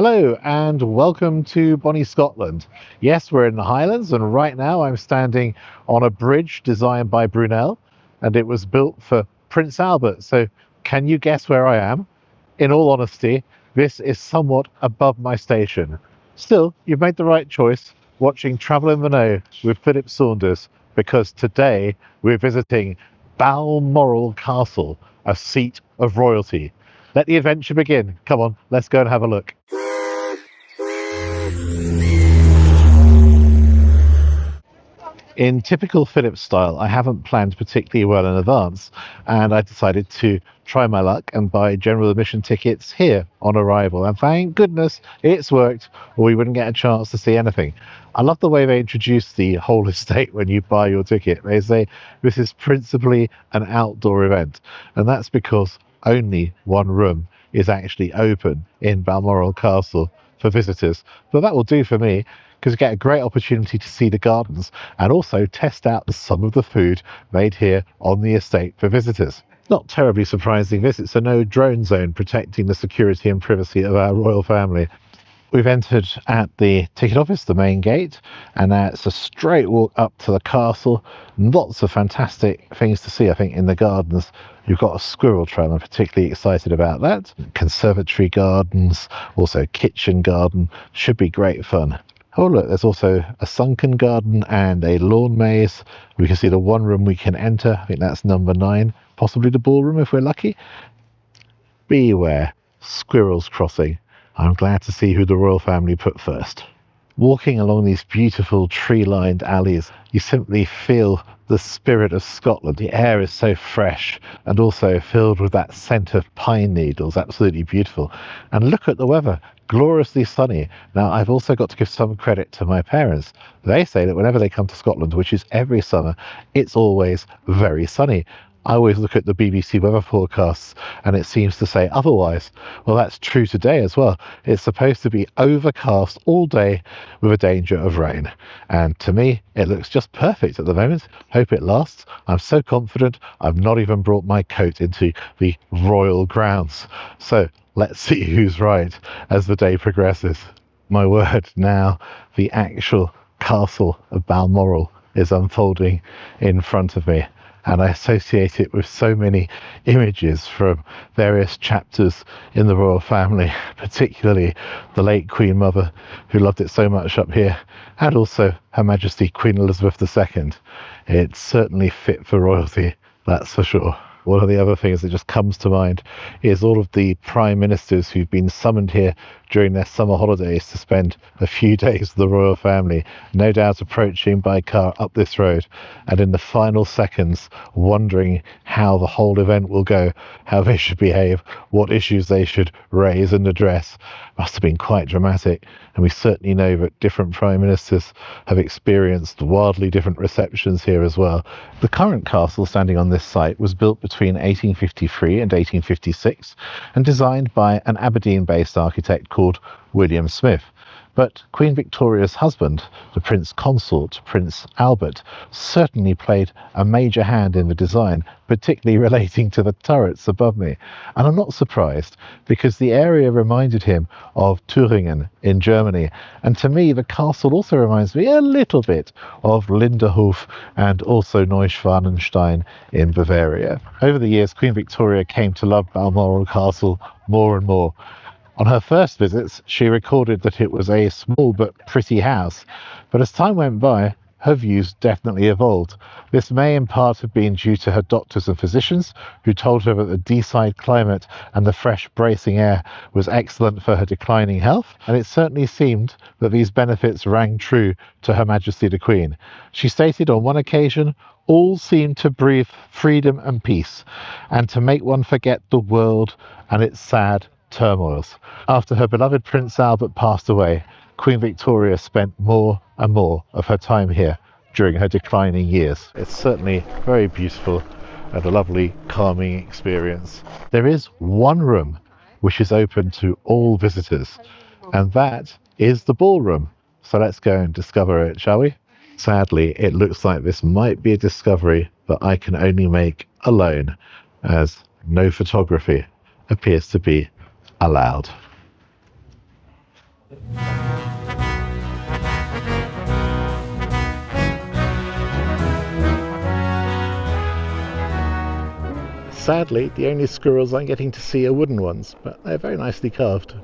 Hello and welcome to Bonnie, Scotland. Yes, we're in the Highlands, and right now I'm standing on a bridge designed by Brunel, and it was built for Prince Albert. So can you guess where I am? In all honesty, this is somewhat above my station. Still, you've made the right choice watching Travel in the Know with Philip Saunders, because today we're visiting Balmoral Castle, a seat of royalty. Let the adventure begin. Come on, let's go and have a look. In typical Philip style, I haven't planned particularly well in advance, and I decided to try my luck and buy general admission tickets here on arrival. And thank goodness it's worked, or we wouldn't get a chance to see anything. I love the way they introduce the whole estate when you buy your ticket. They say this is principally an outdoor event, and that's because only one room is actually open in Balmoral Castle for visitors. But that will do for me, because you get a great opportunity to see the gardens and also test out some of the food made here on the estate for visitors. Not terribly surprising, this it's a no drone zone protecting the security and privacy of our royal family. We've entered at the ticket office, the main gate, and now it's a straight walk up to the castle. Lots of fantastic things to see, I think, in the gardens. You've got a squirrel trail, I'm particularly excited about that. Conservatory gardens, also kitchen garden, should be great fun. Oh look, there's also a sunken garden and a lawn maze. We can see the one room we can enter, I think that's number 9, possibly the ballroom if we're lucky. Beware, squirrels crossing. I'm glad to see who the royal family put first. Walking along these beautiful tree-lined alleys, you simply feel the spirit of Scotland. The air is so fresh and also filled with that scent of pine needles. Absolutely beautiful. And look at the weather, gloriously sunny. Now, I've also got to give some credit to my parents. They say that whenever they come to Scotland, which is every summer, it's always very sunny. I always look at the BBC weather forecasts and it seems to say otherwise. Well, that's true today as well. It's supposed to be overcast all day with a danger of rain. And to me, it looks just perfect at the moment. Hope it lasts. I'm so confident I've not even brought my coat into the royal grounds. So let's see who's right as the day progresses. My word, now the actual castle of Balmoral is unfolding in front of me. And I associate it with so many images from various chapters in the royal family, particularly the late Queen Mother, who loved it so much up here, and also Her Majesty Queen Elizabeth II. It's certainly fit for royalty, that's for sure. One of the other things that just comes to mind is all of the prime ministers who've been summoned here during their summer holidays to spend a few days with the royal family, no doubt approaching by car up this road, and in the final seconds wondering how the whole event will go, how they should behave, what issues they should raise and address. Must have been quite dramatic, and we certainly know that different prime ministers have experienced wildly different receptions here as well. The current castle standing on this site was built between 1853 and 1856 and designed by an Aberdeen-based architect called William Smith. But Queen Victoria's husband, the Prince Consort, Prince Albert, certainly played a major hand in the design, particularly relating to the turrets above me. And I'm not surprised, because the area reminded him of Thüringen in Germany. And to me, the castle also reminds me a little bit of Linderhof and also Neuschwanstein in Bavaria. Over the years, Queen Victoria came to love Balmoral Castle more and more. On her first visits, she recorded that it was a small but pretty house, but as time went by, her views definitely evolved. This may in part have been due to her doctors and physicians, who told her that the Deeside climate and the fresh bracing air was excellent for her declining health, and it certainly seemed that these benefits rang true to Her Majesty the Queen. She stated on one occasion, "All seemed to breathe freedom and peace, and to make one forget the world and its sad turmoils." After her beloved Prince Albert passed away, Queen Victoria spent more and more of her time here during her declining years. It's certainly very beautiful and a lovely, calming experience. There is one room which is open to all visitors, and that is the ballroom. So let's go and discover it, shall we? Sadly, it looks like this might be a discovery that I can only make alone, as no photography appears to be allowed. Sadly, the only squirrels I'm getting to see are wooden ones, but they're very nicely carved.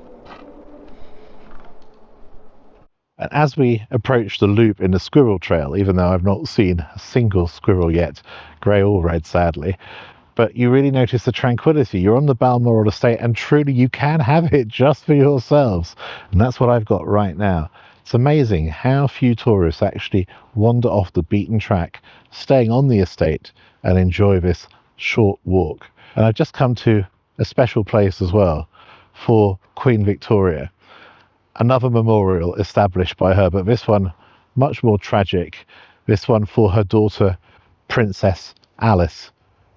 And as we approach the loop in the squirrel trail, even though I've not seen a single squirrel yet, grey or red sadly, but you really notice the tranquility. You're on the Balmoral Estate and truly you can have it just for yourselves. And that's what I've got right now. It's amazing how few tourists actually wander off the beaten track, staying on the estate and enjoy this short walk. And I've just come to a special place as well for Queen Victoria. Another memorial established by her, but this one much more tragic. This one for her daughter, Princess Alice,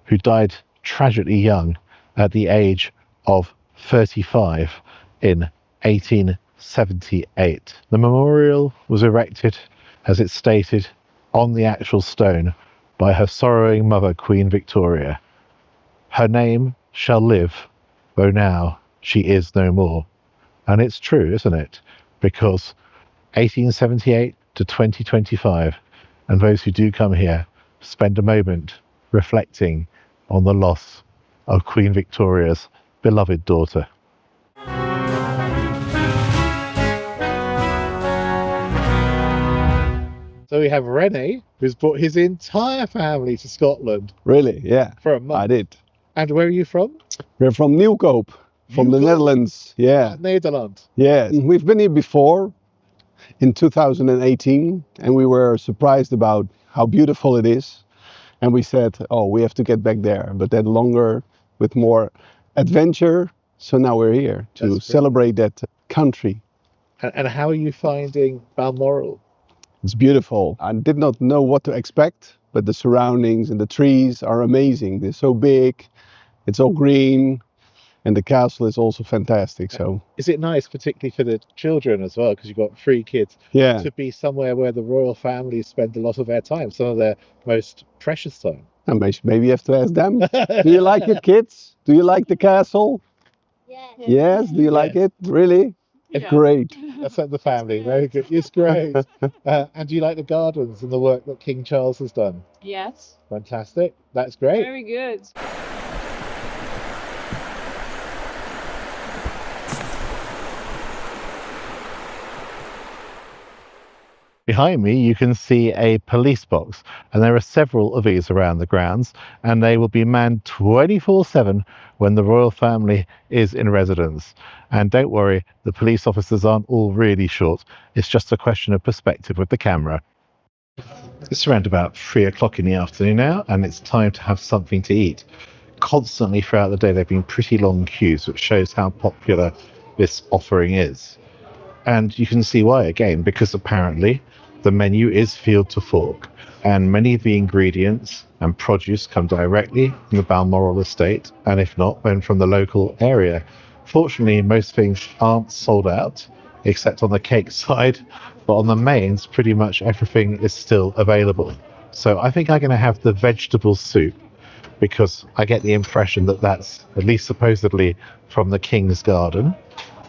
who died tragically young at the age of 35 in 1878. The memorial was erected, as it's stated, on the actual stone by her sorrowing mother, Queen Victoria. Her name shall live, though now she is no more. And it's true, isn't it? Because 1878 to 2025, and those who do come here spend a moment reflecting on the loss of Queen Victoria's beloved daughter. So we have Rene, who's brought his entire family to Scotland. Really? Yeah. For a month. I did. And where are you from? We're from Nieuwkoop, from the Netherlands. Yeah. Nederland. Yeah. We've been here before in 2018, and we were surprised about how beautiful it is. And we said, oh, we have to get back there, but then longer with more adventure. So now we're here to celebrate that country. And how are you finding Balmoral? It's beautiful. I did not know what to expect, but the surroundings and the trees are amazing. They're so big, it's all green, and the castle is also fantastic. So is it nice, particularly for the children as well, because you've got 3 kids, yeah, to be somewhere where the royal family spend a lot of their time, some of their most precious time? And maybe you have to ask them. Do you like your kids? Do you like the castle? Yes. Yes. Do you like it? Really? Yeah. Great. That's the family. Very good. It's great. And do you like the gardens and the work that King Charles has done? Yes. Fantastic. That's great. Very good. Behind me you can see a police box, and there are several of these around the grounds, and they will be manned 24/7 when the royal family is in residence. And don't worry, the police officers aren't all really short. It's just a question of perspective with the camera. It's around about 3 o'clock in the afternoon now, and it's time to have something to eat. Constantly throughout the day there have been pretty long queues, which shows how popular this offering is. And you can see why, again, because apparently the menu is field to fork, and many of the ingredients and produce come directly from the Balmoral Estate, and if not, then from the local area. Fortunately, most things aren't sold out, except on the cake side, but on the mains, pretty much everything is still available. So I think I'm going to have the vegetable soup, because I get the impression that that's at least supposedly from the King's Garden.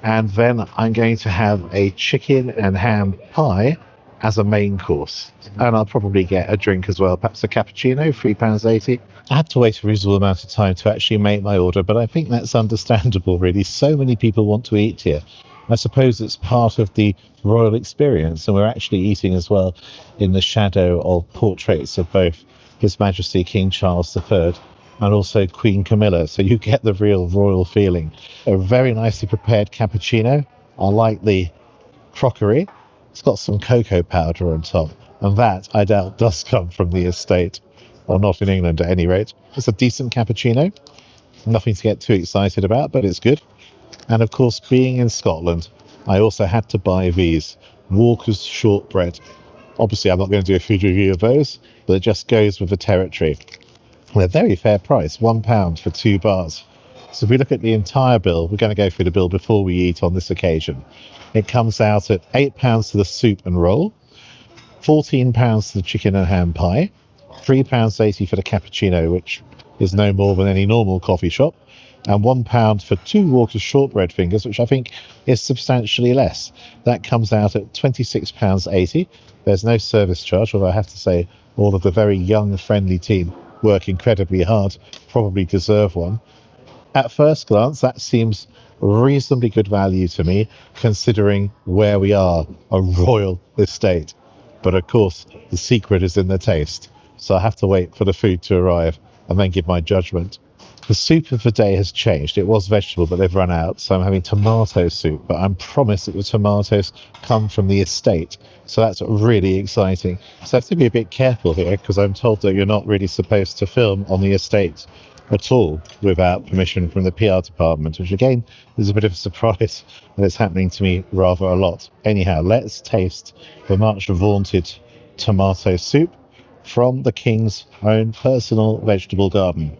And then I'm going to have a chicken and ham pie as a main course. And I'll probably get a drink as well, perhaps a cappuccino, £3.80. I had to wait a reasonable amount of time to actually make my order, but I think that's understandable, really. So many people want to eat here. I suppose it's part of the royal experience, and we're actually eating as well in the shadow of portraits of both His Majesty King Charles III and also Queen Camilla, so you get the real royal feeling. A very nicely prepared cappuccino. I like the crockery. It's got some cocoa powder on top, and that, I doubt, does come from the estate, or not in England at any rate. It's a decent cappuccino. Nothing to get too excited about, but it's good. And of course, being in Scotland, I also had to buy these Walker's shortbread. Obviously, I'm not going to do a food review of those, but it just goes with the territory. They're very fair price, £1 for 2 bars. So if we look at the entire bill, we're going to go through the bill before we eat on this occasion. It comes out at £8 for the soup and roll, £14 for the chicken and ham pie, £3.80 for the cappuccino, which is no more than any normal coffee shop, and £1 for 2 Walker's shortbread fingers, which I think is substantially less. That comes out at £26.80. There's no service charge, although I have to say all of the very young, friendly team work incredibly hard, probably deserve one. At first glance, that seems reasonably good value to me, considering where we are, a royal estate. But of course, the secret is in the taste, so I have to wait for the food to arrive and then give my judgment. The soup of the day has changed. It was vegetable, but they've run out, so I'm having tomato soup, but I'm promised that the tomatoes come from the estate, so that's really exciting. So I have to be a bit careful here, because I'm told that you're not really supposed to film on the estate at all without permission from the PR department, which again is a bit of a surprise, and it's happening to me rather a lot. Anyhow, let's taste the much vaunted tomato soup from the King's own personal vegetable garden.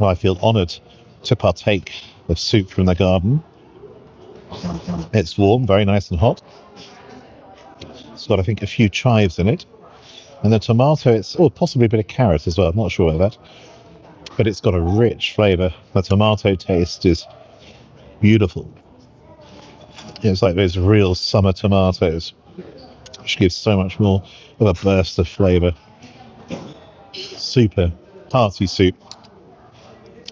Well, I feel honoured to partake of soup from the garden. It's warm, very nice and hot. It's got, I think, a few chives in it. And the tomato, it's possibly a bit of carrot as well, I'm not sure of that. But it's got a rich flavour. The tomato taste is beautiful. It's like those real summer tomatoes, which gives so much more of a burst of flavour. Super hearty soup.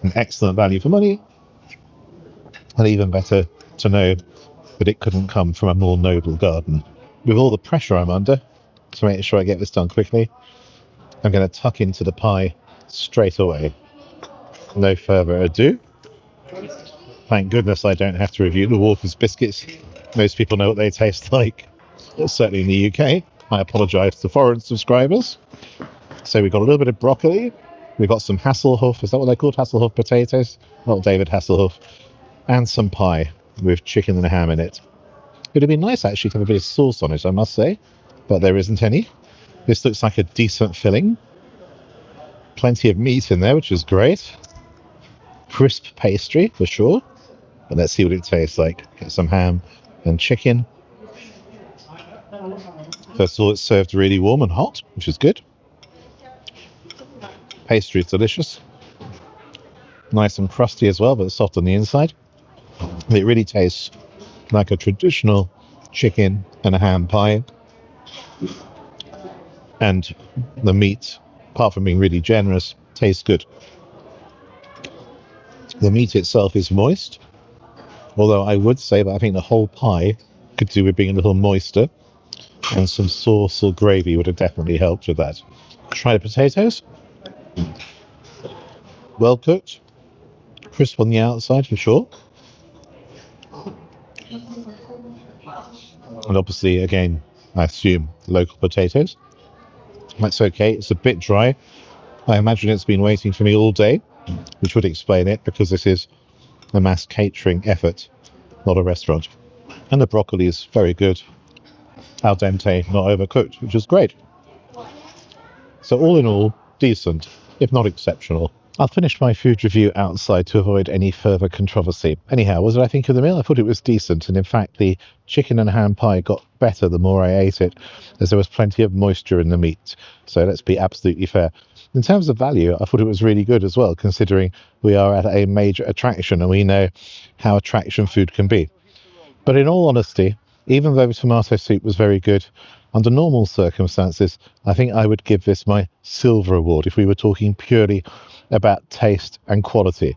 An excellent value for money. And even better to know that it couldn't come from a more noble garden. With all the pressure I'm under to make sure I get this done quickly, I'm going to tuck into the pie straight away. No further ado. Thank goodness I don't have to review the Walker's biscuits. Most people know what they taste like, certainly in the UK. I apologise to foreign subscribers. So we've got a little bit of broccoli. We've got some Hasselhoff. Is that what they're called? Hasselhoff potatoes? Not David Hasselhoff. And some pie with chicken and ham in it. It would have been nice actually to have a bit of sauce on it, I must say, but there isn't any. This looks like a decent filling. Plenty of meat in there, which is great. Crisp pastry for sure. But let's see what it tastes like. Get some ham and chicken. First of all, it's served really warm and hot, which is good. Pastry is delicious. Nice and crusty as well, but soft on the inside. It really tastes like a traditional chicken and a ham pie. And the meat, apart from being really generous, tastes good. The meat itself is moist, although I would say that I think the whole pie could do with being a little moister, and some sauce or gravy would have definitely helped with that. Try the potatoes. Well cooked. Crisp on the outside for sure. And obviously, again, I assume local potatoes. That's okay. It's a bit dry. I imagine it's been waiting for me all day, which would explain it, because this is a mass catering effort, not a restaurant. And the broccoli is very good. Al dente, not overcooked, which is great. So all in all, decent, if not exceptional. I'll finish my food review outside to avoid any further controversy. Anyhow, what did I think of the meal? I thought it was decent, and in fact the chicken and ham pie got better the more I ate it, as there was plenty of moisture in the meat. So let's be absolutely fair. In terms of value, I thought it was really good as well, considering we are at a major attraction and we know how attraction food can be. But in all honesty, even though the tomato soup was very good, under normal circumstances, I think I would give this my silver award if we were talking purely about taste and quality.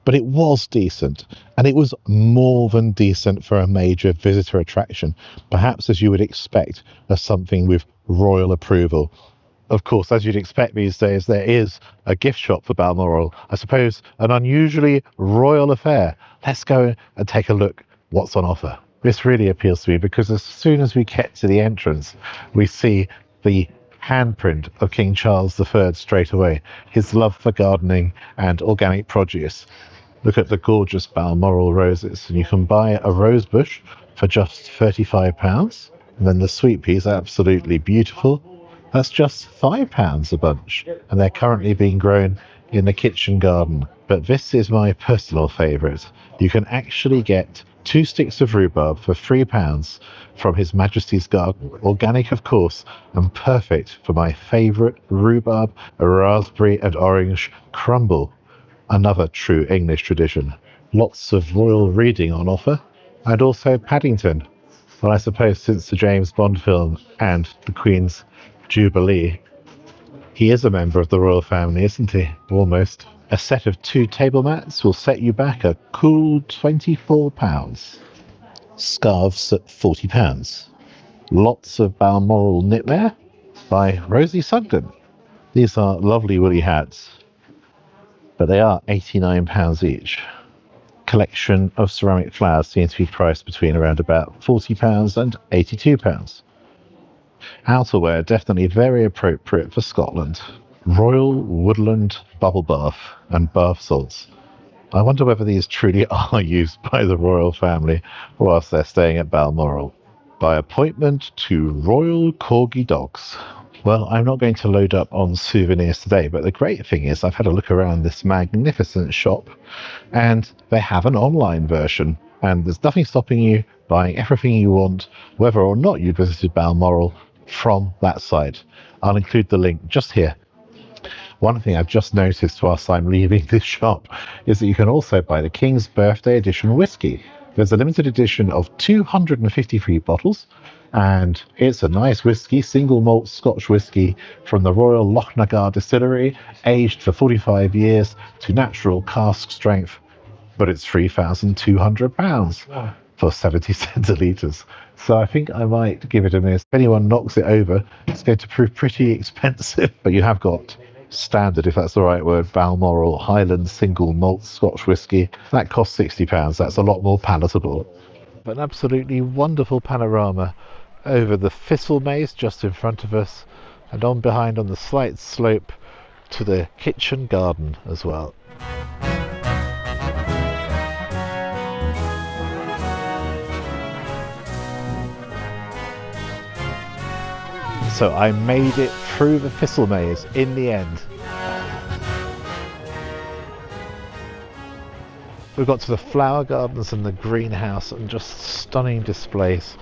But it was decent, and it was more than decent for a major visitor attraction, perhaps as you would expect as something with royal approval. Of course, as you'd expect these days, there is a gift shop for Balmoral. I suppose an unusually royal affair. Let's go and take a look what's on offer. This really appeals to me because as soon as we get to the entrance, we see the handprint of King Charles III straight away, his love for gardening and organic produce. Look at the gorgeous Balmoral roses, and you can buy a rose bush for just £35. And then the sweet peas are absolutely beautiful. That's just £5 a bunch, and they're currently being grown in the kitchen garden, but this is my personal favourite. You can actually get 2 sticks of rhubarb for £3 from His Majesty's garden. Organic, of course, and perfect for my favourite rhubarb, raspberry and orange crumble. Another true English tradition. Lots of royal reading on offer, and also Paddington. Well, I suppose since the James Bond film and the Queen's Jubilee, he is a member of the royal family, isn't he? Almost. A set of 2 table mats will set you back a cool £24. Scarves at £40. Lots of Balmoral knitwear by Rosie Sugden. These are lovely woolly hats, but they are £89 each. Collection of ceramic flowers seems to be priced between around about £40 and £82. Outerwear definitely very appropriate for Scotland. Royal Woodland Bubble Bath and Bath Salts. I wonder whether these truly are used by the royal family whilst they're staying at Balmoral. By appointment to Royal Corgi Dogs. Well, I'm not going to load up on souvenirs today, but the great thing is I've had a look around this magnificent shop and they have an online version, and there's nothing stopping you buying everything you want, whether or not you visited Balmoral, from that site. I'll include the link just here. One thing I've just noticed whilst I'm leaving this shop is that you can also buy the King's Birthday Edition whiskey. There's a limited edition of 253 bottles, and it's a nice whiskey, single malt Scotch whiskey from the Royal Lochnagar Distillery, aged for 45 years to natural cask strength, but it's £3,200 for 70 centilitres. So I think I might give it a miss. If anyone knocks it over, it's going to prove pretty expensive, but you have got standard, if that's the right word, Balmoral Highland single malt Scotch whisky. That costs £60. That's a lot more palatable. An absolutely wonderful panorama over the Thistle Maze just in front of us, and on behind on the slight slope to the kitchen garden as well. So I made it through the Thistle Maze in the end. We've got to the flower gardens and the greenhouse, and just stunning displays.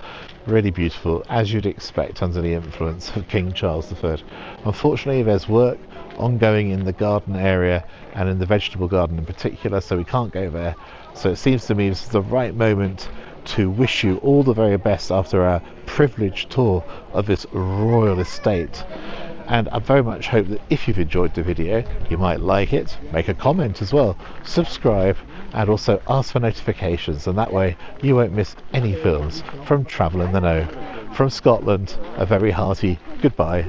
Really beautiful, as you'd expect under the influence of King Charles III. Unfortunately, there's work ongoing in the garden area and in the vegetable garden in particular, so we can't go there. So it seems to me this is the right moment to wish you all the very best after our privileged tour of this royal estate. And I very much hope that if you've enjoyed the video, you might like it, make a comment as well, subscribe, and also ask for notifications, and that way you won't miss any films from Travel in the Know. From Scotland, a very hearty goodbye.